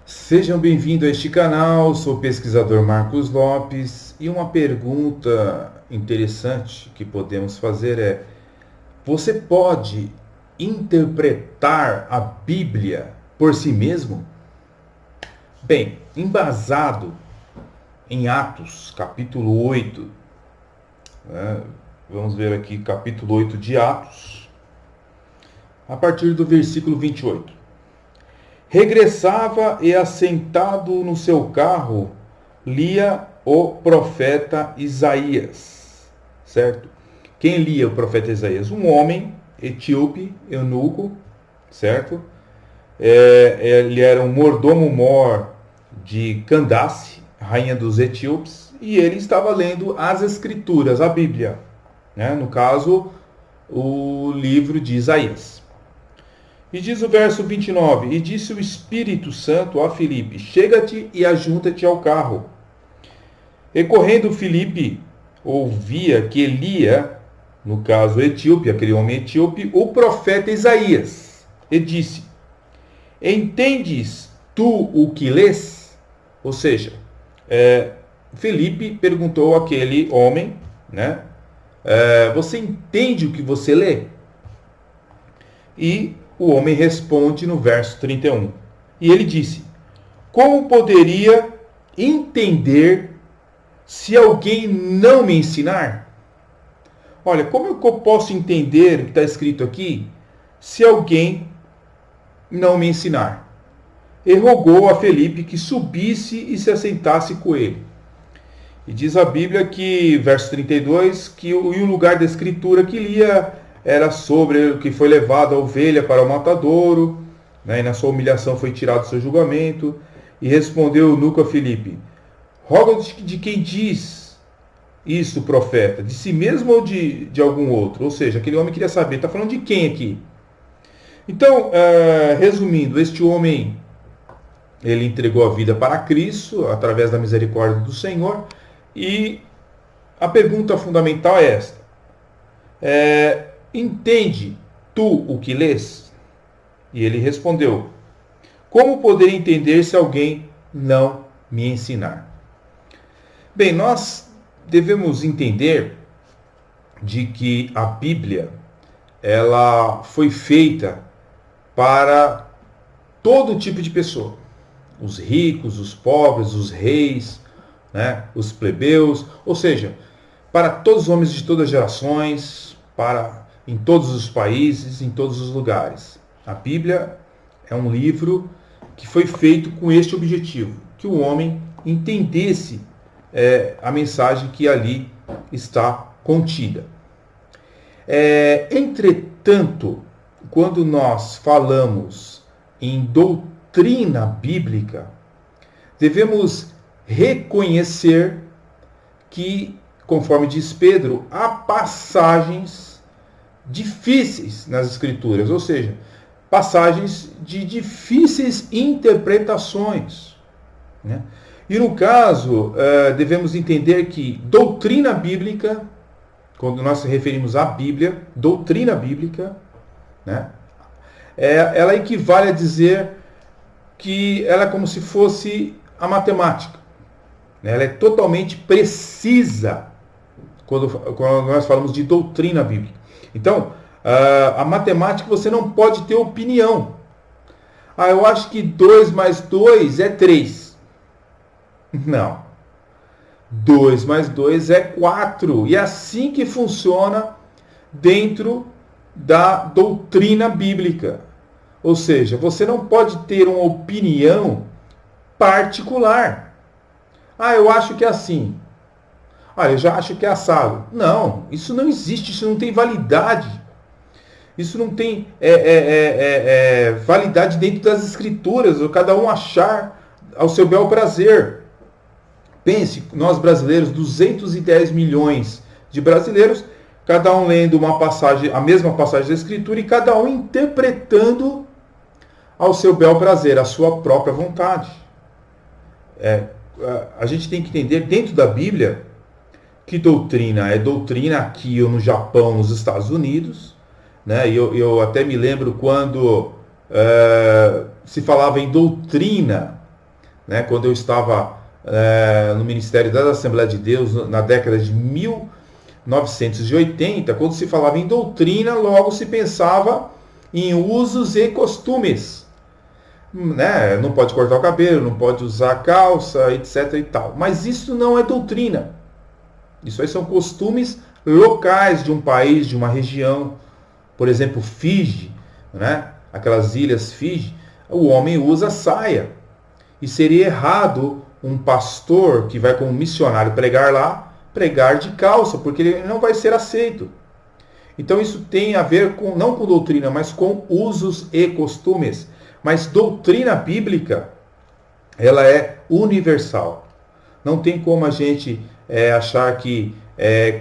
Sejam bem-vindos a este canal, sou o pesquisador Marcos Lopes e uma pergunta interessante que podemos fazer é: você pode interpretar a Bíblia por si mesmo? Bem, embasado em Atos, capítulo 8, né? Vamos ver aqui, capítulo 8 de Atos, a partir do versículo 28. Regressava e, assentado no seu carro, lia o profeta Isaías, certo? Quem lia o profeta Isaías? Um homem etíope, eunuco, certo? Ele era um mordomo-mor de Candace, rainha dos etíopes, e ele estava lendo as escrituras, a Bíblia, né? No caso, o livro de Isaías. E diz o verso 29, e disse o Espírito Santo a Filipe: chega-te e ajunta-te ao carro. E correndo Filipe, ouvia que lia, no caso etíope, aquele homem etíope, o profeta Isaías. E disse: entendes tu o que lês? Ou seja, Filipe perguntou àquele homem, né? Você entende o que você lê? E o homem responde no verso 31. E ele disse: como poderia entender se alguém não me ensinar? Olha, como eu posso entender o que está escrito aqui se alguém não me ensinar? E rogou a Felipe que subisse e se assentasse com ele. E diz a Bíblia que, verso 32, que o lugar da escritura que lia era sobre o que foi levado a ovelha para o matadouro, né? E na sua humilhação foi tirado o seu julgamento. E respondeu o eunuco a Filipe: roga de quem diz isso, profeta? De si mesmo ou de algum outro? Ou seja, aquele homem queria saber, está falando de quem aqui? Então, resumindo, este homem, ele entregou a vida para Cristo, através da misericórdia do Senhor. E a pergunta fundamental é esta: entende tu o que lês? E ele respondeu: como poderia entender se alguém não me ensinar? Bem, nós devemos entender de que a Bíblia, ela foi feita para todo tipo de pessoa. Os ricos, os pobres, os reis, né, os plebeus, ou seja, para todos os homens de todas as gerações, em todos os países, em todos os lugares. A Bíblia é um livro que foi feito com este objetivo: que o homem entendesse a mensagem que ali está contida. Entretanto, quando nós falamos em doutrina bíblica, devemos reconhecer que, conforme diz Pedro, há passagens difíceis nas Escrituras, ou seja, passagens de difíceis interpretações, né? E no caso, devemos entender que doutrina bíblica, quando nós nos referimos à Bíblia, doutrina bíblica, né, ela equivale a dizer que ela é como se fosse a matemática. Ela é totalmente precisa quando nós falamos de doutrina bíblica. Então, a matemática, você não pode ter opinião. Eu acho que 2 mais 2 é 3. Não. 2 mais 2 é 4. E é assim que funciona dentro da doutrina bíblica. Ou seja, você não pode ter uma opinião particular. Eu acho que é assim. Eu já acho que é assado. Não, isso não existe, isso não tem validade. Isso não tem validade dentro das Escrituras, ou cada um achar ao seu bel prazer. Pense, nós brasileiros, 210 milhões de brasileiros, cada um lendo uma passagem, a mesma passagem da Escritura, e cada um interpretando ao seu bel prazer, à sua própria vontade. A gente tem que entender, dentro da Bíblia, que doutrina é doutrina aqui ou no Japão, nos Estados Unidos, né? Eu até me lembro quando se falava em doutrina né, quando eu estava no Ministério da Assembleia de Deus, na década de 1980, quando se falava em doutrina, logo se pensava em usos e costumes. Né? Não pode cortar o cabelo, não pode usar calça, etc. e tal. Mas isso não é doutrina. Isso aí são costumes locais de um país, de uma região. Por exemplo, Fiji, né? Aquelas ilhas Fiji, o homem usa saia. E seria errado um pastor que vai como missionário pregar lá, pregar de calça, porque ele não vai ser aceito. Então isso tem a ver com, não com doutrina, mas com usos e costumes. Mas doutrina bíblica, ela é universal. Não tem como a gente achar que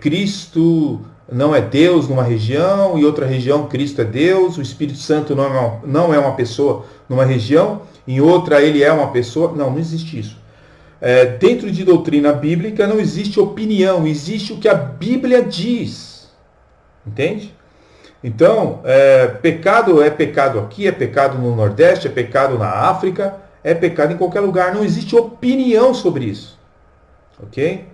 Cristo não é Deus numa região e outra região Cristo é Deus, o Espírito Santo não é uma pessoa numa região, em outra ele é uma pessoa. Não existe isso. Dentro de doutrina bíblica não existe opinião, existe o que a Bíblia diz. Entende? Então, pecado é pecado aqui, é pecado no Nordeste, é pecado na África, é pecado em qualquer lugar. Não existe opinião sobre isso. Ok?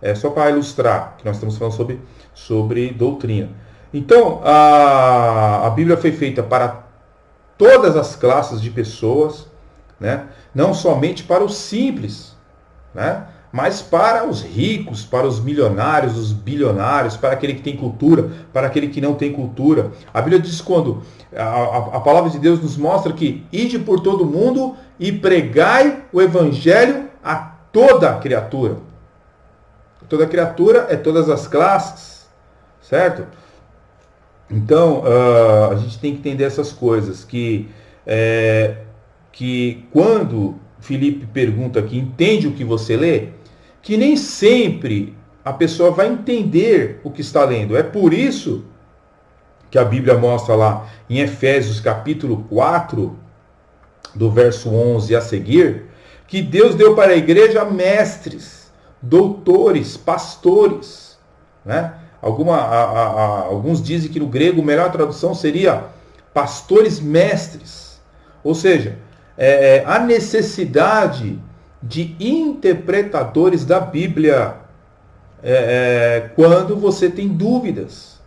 É só para ilustrar que nós estamos falando sobre doutrina. Então, a Bíblia foi feita para todas as classes de pessoas, né? Não somente para os simples, né? Mas para os ricos, para os milionários, os bilionários, para aquele que tem cultura, para aquele que não tem cultura. A Bíblia diz quando a palavra de Deus nos mostra que ide por todo mundo e pregai o evangelho a toda criatura. Toda criatura é todas as classes, certo? Então, a gente tem que entender essas coisas, que quando Filipe pergunta aqui, entende o que você lê? Que nem sempre a pessoa vai entender o que está lendo. É por isso que a Bíblia mostra lá em Efésios capítulo 4, do verso 11 a seguir, que Deus deu para a igreja mestres, doutores, pastores. Né? Alguns dizem que no grego a melhor tradução seria pastores mestres. Ou seja, a necessidade de interpretadores da Bíblia quando você tem dúvidas.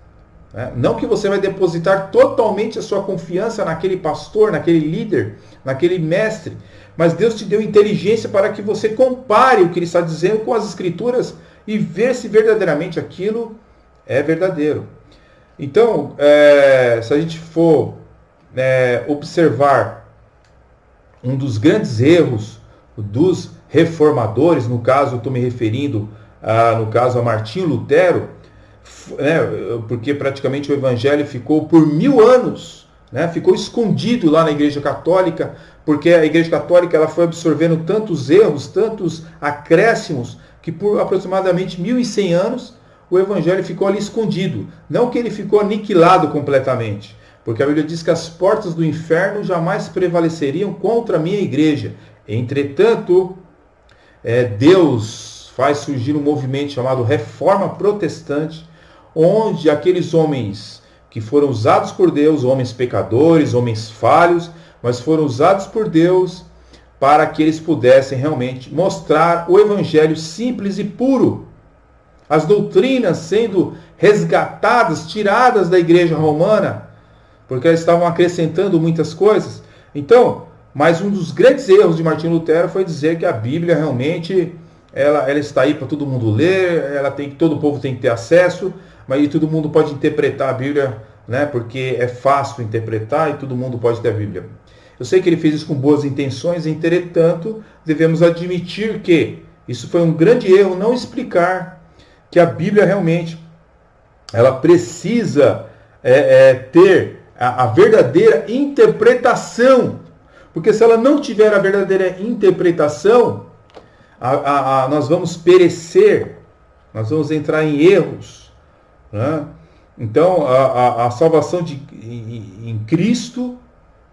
Não que você vai depositar totalmente a sua confiança naquele pastor, naquele líder, naquele mestre, mas Deus te deu inteligência para que você compare o que ele está dizendo com as Escrituras e ver se verdadeiramente aquilo é verdadeiro. Então, se a gente for observar um dos grandes erros dos reformadores, no caso eu estou me referindo a Martinho Lutero, porque praticamente o evangelho ficou por 1000 anos, ficou escondido lá na Igreja Católica, porque a Igreja Católica ela foi absorvendo tantos erros, tantos acréscimos, que por aproximadamente 1100 anos o evangelho ficou ali escondido. Não que ele ficou aniquilado completamente, porque a Bíblia diz que as portas do inferno jamais prevaleceriam contra a minha igreja. Entretanto, Deus faz surgir um movimento chamado Reforma Protestante, onde aqueles homens que foram usados por Deus, homens pecadores, homens falhos, mas foram usados por Deus para que eles pudessem realmente mostrar o evangelho simples e puro. As doutrinas sendo resgatadas, tiradas da igreja romana, porque elas estavam acrescentando muitas coisas. Então, mas um dos grandes erros de Martinho Lutero foi dizer que a Bíblia realmente ela está aí para todo mundo ler, todo o povo tem que ter acesso, mas todo mundo pode interpretar a Bíblia, porque é fácil interpretar e todo mundo pode ter a Bíblia. Eu sei que ele fez isso com boas intenções, entretanto, devemos admitir que isso foi um grande erro, não explicar que a Bíblia realmente ela precisa ter a verdadeira interpretação. Porque se ela não tiver a verdadeira interpretação, nós vamos perecer, nós vamos entrar em erros. Né? Então, a salvação em Cristo,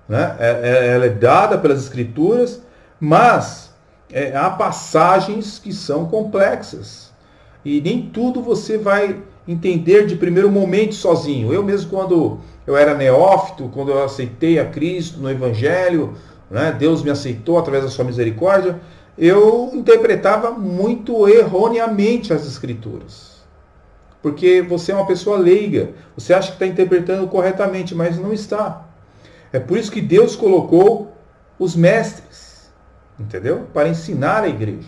ela é dada pelas Escrituras, mas há passagens que são complexas. E nem tudo você vai entender de primeiro momento sozinho. Eu mesmo, quando eu era neófito, quando eu aceitei a Cristo no Evangelho, Deus me aceitou através da sua misericórdia, eu interpretava muito erroneamente as Escrituras. Porque você é uma pessoa leiga, você acha que está interpretando corretamente, mas não está. É por isso que Deus colocou os mestres, entendeu? Para ensinar a igreja.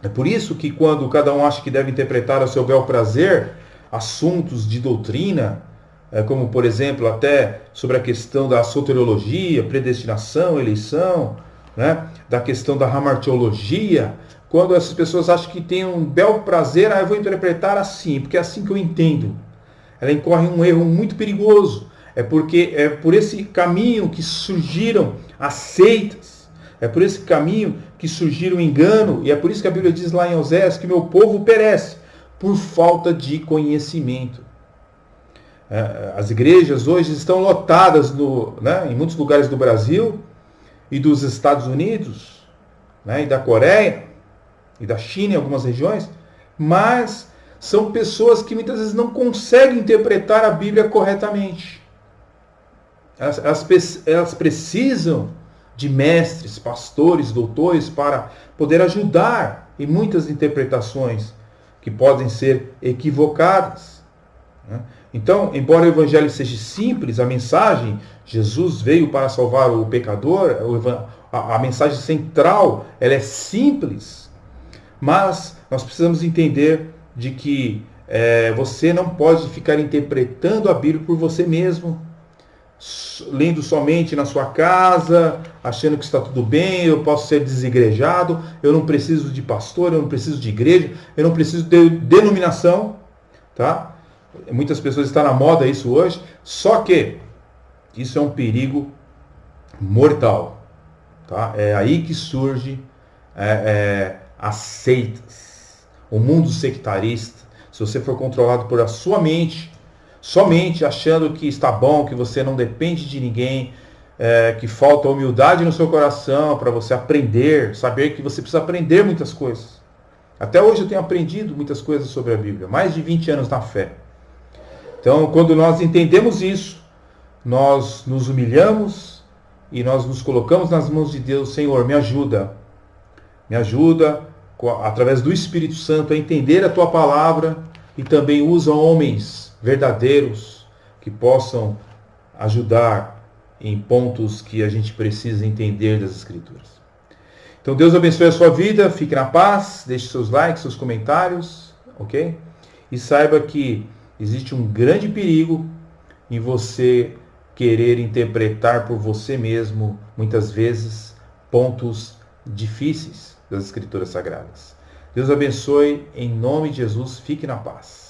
É por isso que quando cada um acha que deve interpretar a seu bel prazer assuntos de doutrina, como por exemplo até sobre a questão da soteriologia, predestinação, eleição, né? Da questão da hamartiologia, quando essas pessoas acham que tem um bel prazer, eu vou interpretar assim, porque é assim que eu entendo. Ela incorre em um erro muito perigoso. É porque é por esse caminho que surgiram as seitas. É por esse caminho que surgiram o engano. E é por isso que a Bíblia diz lá em Oséias que meu povo perece por falta de conhecimento. As igrejas hoje estão lotadas em muitos lugares do Brasil e dos Estados Unidos, e da Coreia e da China em algumas regiões, mas são pessoas que muitas vezes não conseguem interpretar a Bíblia corretamente. Elas precisam de mestres, pastores, doutores para poder ajudar em muitas interpretações que podem ser equivocadas. Então, embora o evangelho seja simples, a mensagem, Jesus veio para salvar o pecador, a mensagem central, ela é simples, mas nós precisamos entender de que você não pode ficar interpretando a Bíblia por você mesmo, lendo somente na sua casa, achando que está tudo bem, eu posso ser desigrejado, eu não preciso de pastor, eu não preciso de igreja, eu não preciso de denominação, tá? Muitas pessoas estão na moda isso hoje, só que isso é um perigo mortal, tá? É aí que surge as seitas, o mundo sectarista. Se você for controlado por a sua mente, somente achando que está bom, que você não depende de ninguém, que falta humildade no seu coração para você aprender, saber que você precisa aprender muitas coisas. Até hoje eu tenho aprendido muitas coisas sobre a Bíblia, mais de 20 anos na fé. Então, quando nós entendemos isso, nós nos humilhamos e nós nos colocamos nas mãos de Deus. Senhor, me ajuda através do Espírito Santo a entender a Tua palavra, e também usa homens verdadeiros que possam ajudar em pontos que a gente precisa entender das Escrituras. Então Deus abençoe a sua vida, fique na paz, deixe seus likes, seus comentários, ok? E saiba que existe um grande perigo em você querer interpretar por você mesmo, muitas vezes, pontos difíceis das Escrituras Sagradas. Deus abençoe, em nome de Jesus, fique na paz.